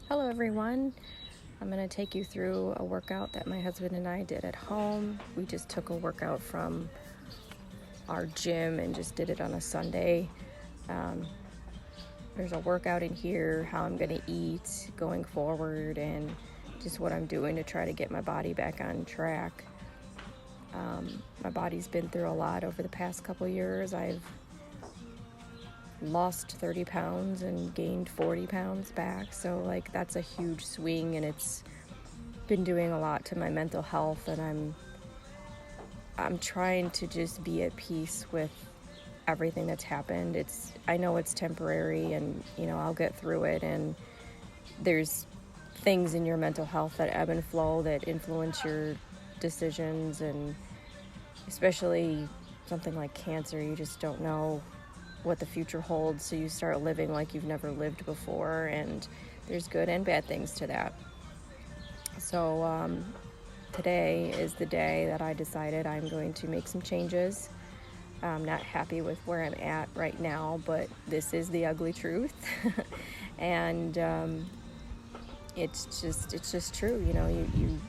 Hello everyone. I'm going to take you through a workout that my husband and I did at home. We just took a workout from our gym and just did it on a Sunday. There's a workout in here, how I'm going to eat going forward, and just what I'm doing to try to get my body back on track. My body's been through a lot over the past couple years. I've lost 30 pounds and gained 40 pounds back, so that's a huge swing, and it's been doing a lot to my mental health, and I'm trying to just be at peace with everything that's happened. I know it's temporary, and I'll get through it, and there's things in your mental health that ebb and flow that influence your decisions, and especially something like cancer, you just don't know what the future holds, so you start living like you've never lived before, and there's good and bad things to that. So today is the day that I decided I'm going to make some changes. I'm not happy with where I'm at right now, but this is the ugly truth. And it's just true. You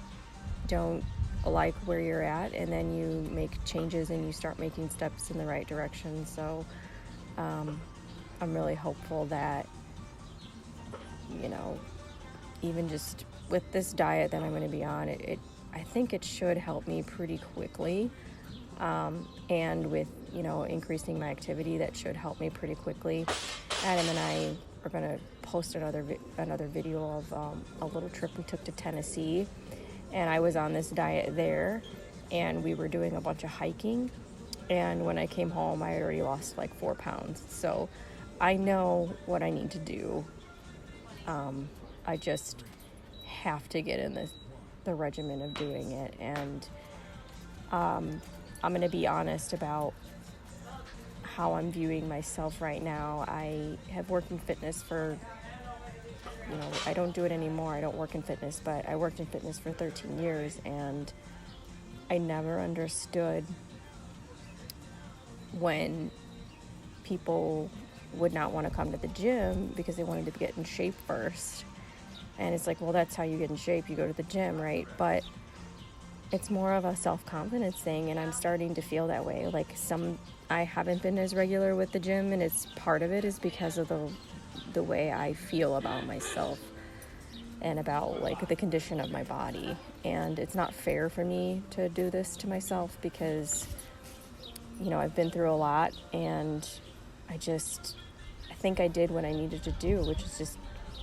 don't like where you're at, and then you make changes and you start making steps in the right direction. So I'm really hopeful that, even just with this diet that I'm going to be on, I think it should help me pretty quickly. And with, increasing my activity, that should help me pretty quickly. Adam and I are going to post another video of a little trip we took to Tennessee. And I was on this diet there, and we were doing a bunch of hiking. And when I came home, I had already lost 4 pounds. So I know what I need to do. I just have to get in the regimen of doing it. And I'm going to be honest about how I'm viewing myself right now. I have worked in fitness for, I don't do it anymore. I don't work in fitness, but I worked in fitness for 13 years, and I never understood when people would not want to come to the gym because they wanted to get in shape first. And it's well, that's how you get in shape. You go to the gym, right? But it's more of a self-confidence thing, and I'm starting to feel that way. I haven't been as regular with the gym, and part of it is because of the way I feel about myself and about the condition of my body. And it's not fair for me to do this to myself because I've been through a lot, and I think I did what I needed to do, which is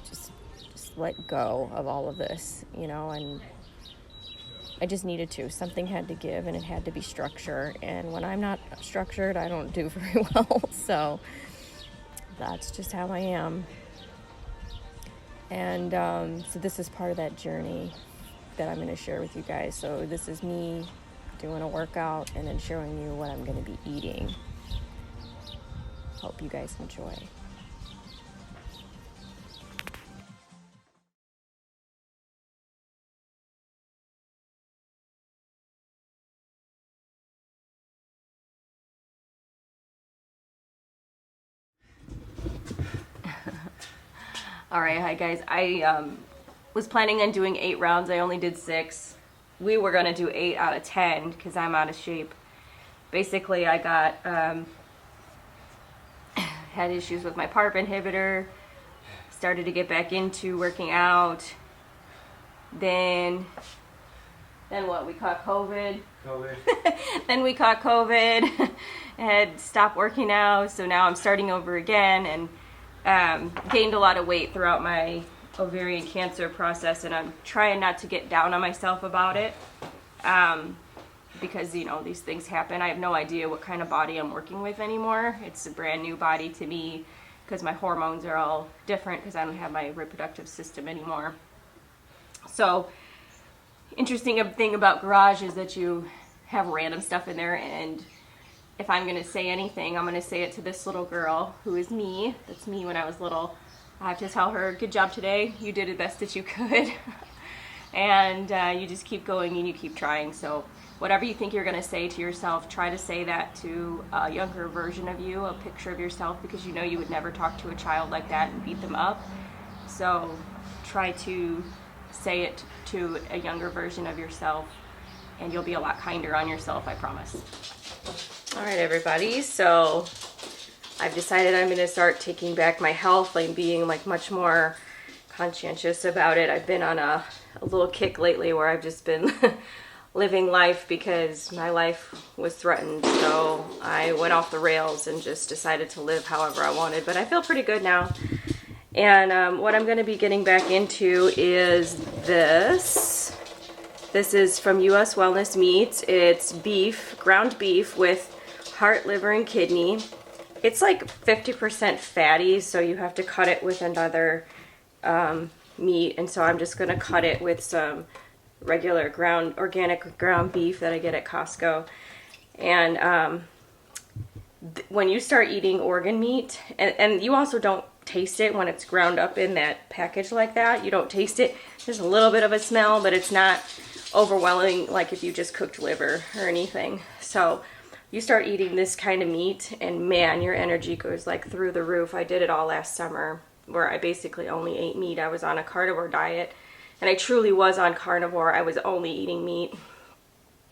just let go of all of this, and I just needed to. Something had to give, and it had to be structure. And when I'm not structured, I don't do very well. So that's just how I am. And so this is part of that journey that I'm going to share with you guys. So this is me doing a workout and then showing you what I'm going to be eating. Hope you guys enjoy. All right, hi guys. I was planning on doing 8 rounds. I only did 6. We were gonna do 8 out of 10 because I'm out of shape. Basically, I got had issues with my PARP inhibitor. Started to get back into working out. Then what? We caught COVID. Then we caught COVID. Had stopped working out, so now I'm starting over again, and gained a lot of weight throughout my ovarian cancer process, and I'm trying not to get down on myself about it, because these things happen. I have no idea what kind of body I'm working with anymore. It's a brand new body to me because my hormones are all different because I don't have my reproductive system anymore. So interesting thing about Garage is that you have random stuff in there, and if I'm going to say anything, I'm going to say it to this little girl who is me. That's me when I was little. I have to tell her, good job today. You did the best that you could. And you just keep going and you keep trying. So whatever you think you're going to say to yourself, try to say that to a younger version of you, a picture of yourself, because you would never talk to a child like that and beat them up. So try to say it to a younger version of yourself, and you'll be a lot kinder on yourself, I promise. All right, everybody, so I've decided I'm going to start taking back my health and being like much more conscientious about it. I've been on a little kick lately where I've just been living life because my life was threatened. So I went off the rails and just decided to live however I wanted. But I feel pretty good now. And what I'm going to be getting back into is this. This is from U.S. Wellness Meats. It's beef, ground beef with heart, liver, and kidney. It's like 50% fatty, so you have to cut it with another meat. And so I'm just going to cut it with some regular organic ground beef that I get at Costco. And when you start eating organ meat, and you also don't taste it when it's ground up in that package like that. You don't taste it. There's a little bit of a smell, but it's not overwhelming like if you just cooked liver or anything. So you start eating this kind of meat and man, your energy goes like through the roof. I did it all last summer where I basically only ate meat. I was on a carnivore diet and I truly was on carnivore. I was only eating meat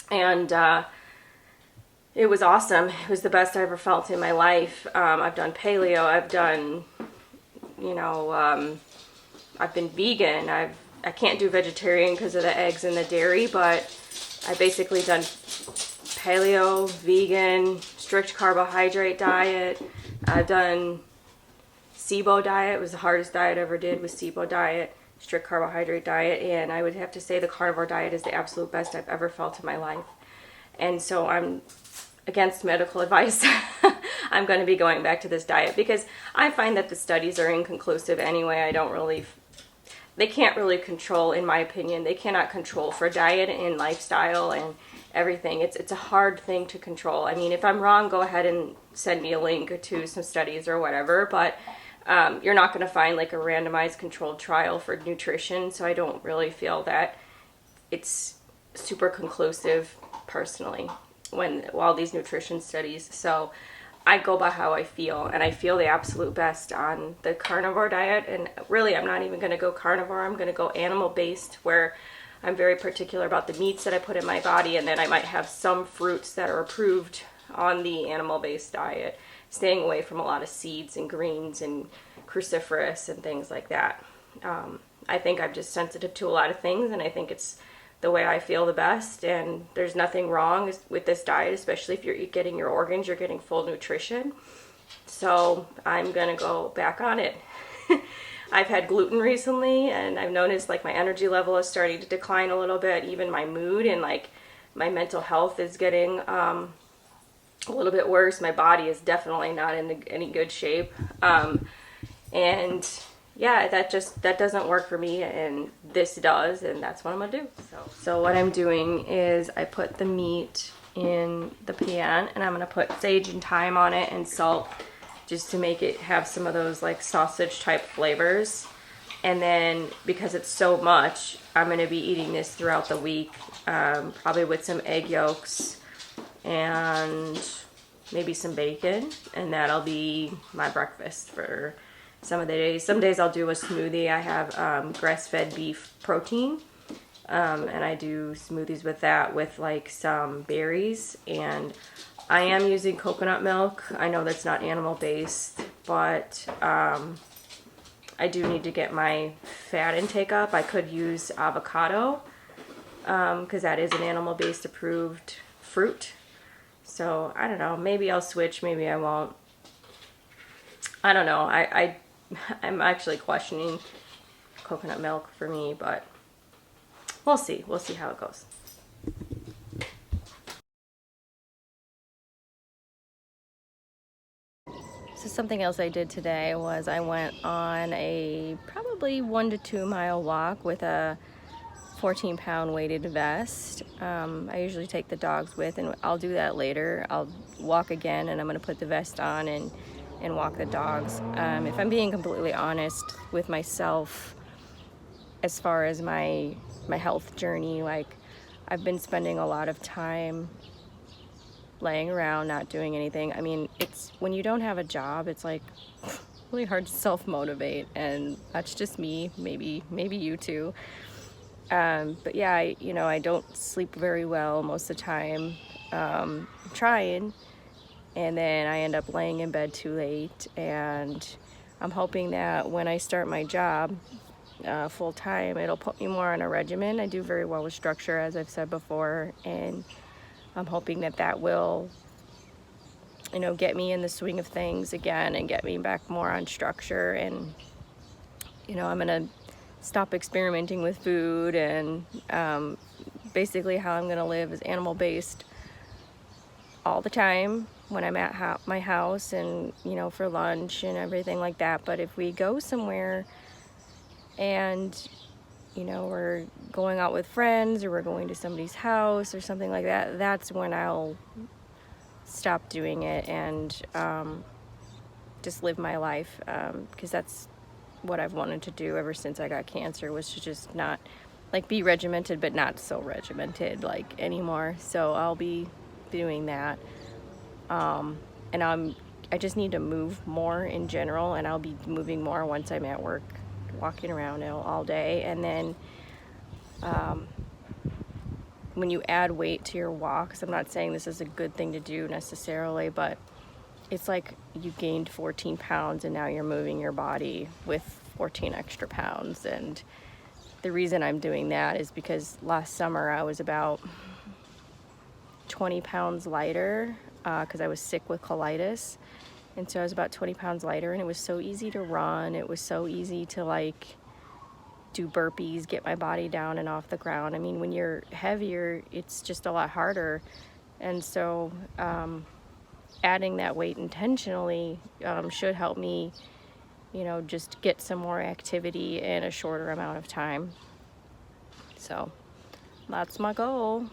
and it was awesome. It was the best I ever felt in my life. I've done paleo. I've done, I've been vegan. I can't do vegetarian because of the eggs and the dairy, but I've basically done paleo, vegan, strict carbohydrate diet. I've done SIBO diet. It was the hardest diet I ever did was SIBO diet, strict carbohydrate diet, and I would have to say the carnivore diet is the absolute best I've ever felt in my life. And so I'm against medical advice. I'm going to be going back to this diet because I find that the studies are inconclusive anyway. They can't really control, in my opinion, they cannot control for diet and lifestyle and everything. It's a hard thing to control. I mean, if I'm wrong, go ahead and send me a link to some studies or whatever, but you're not going to find like a randomized controlled trial for nutrition, so I don't really feel that it's super conclusive personally while these nutrition studies. So I go by how I feel, and I feel the absolute best on the carnivore diet. And really, I'm not even going to go carnivore. I'm going to go animal-based, where I'm very particular about the meats that I put in my body, and then I might have some fruits that are approved on the animal-based diet, staying away from a lot of seeds and greens and cruciferous and things like that. I think I'm just sensitive to a lot of things, and I think it's the way I feel the best, and there's nothing wrong with this diet, especially if you're getting your organs, you're getting full nutrition. So I'm gonna go back on it. I've had gluten recently, and I've noticed like my energy level is starting to decline a little bit, even my mood and like my mental health is getting a little bit worse. My body is definitely not in any good shape, and yeah, that doesn't work for me, and this does, and that's what I'm gonna do. So what I'm doing is I put the meat in the pan, and I'm gonna put sage and thyme on it and salt, just to make it have some of those like sausage type flavors. And then because it's so much, I'm gonna be eating this throughout the week, probably with some egg yolks and maybe some bacon, and that'll be my breakfast for some of the days. Some days I'll do a smoothie. I have grass-fed beef protein, and I do smoothies with that with like some berries, and I am using coconut milk. I know that's not animal-based, but I do need to get my fat intake up. I could use avocado because that is an animal-based approved fruit. So I don't know, maybe I'll switch, maybe I won't. I don't know. I'm actually questioning coconut milk for me, but we'll see. We'll see how it goes. So something else I did today was I went on a probably 1 to 2 mile walk with a 14-pound weighted vest. I usually take the dogs with, and I'll do that later. I'll walk again, and I'm going to put the vest on and walk the dogs. If I'm being completely honest with myself, as far as my health journey, like I've been spending a lot of time laying around, not doing anything. I mean, it's when you don't have a job, it's like, really hard to self-motivate, and that's just me. Maybe you too. But yeah, I don't sleep very well most of the time. I'm trying, and then I end up laying in bed too late. And I'm hoping that when I start my job full time, it'll put me more on a regimen. I do very well with structure, as I've said before, and I'm hoping that that will, get me in the swing of things again and get me back more on structure. And I'm gonna stop experimenting with food, and basically how I'm gonna live is animal based all the time when I'm at my house, and for lunch and everything like that. But if we go somewhere and we're going out with friends, or we're going to somebody's house or something like that, that's when I'll stop doing it and just live my life, because that's what I've wanted to do ever since I got cancer, was to just not be regimented, but not so regimented anymore. So I'll be doing that, and I just need to move more in general, and I'll be moving more once I'm at work, walking around all day. And then when you add weight to your walks, I'm not saying this is a good thing to do necessarily, but it's like you gained 14 pounds and now you're moving your body with 14 extra pounds. And the reason I'm doing that is because last summer I was about 20 pounds lighter because I was sick with colitis. And so I was about 20 pounds lighter, and it was so easy to run. It was so easy to do burpees, get my body down and off the ground. I mean, when you're heavier, it's just a lot harder. And so adding that weight intentionally should help me, just get some more activity in a shorter amount of time. So that's my goal.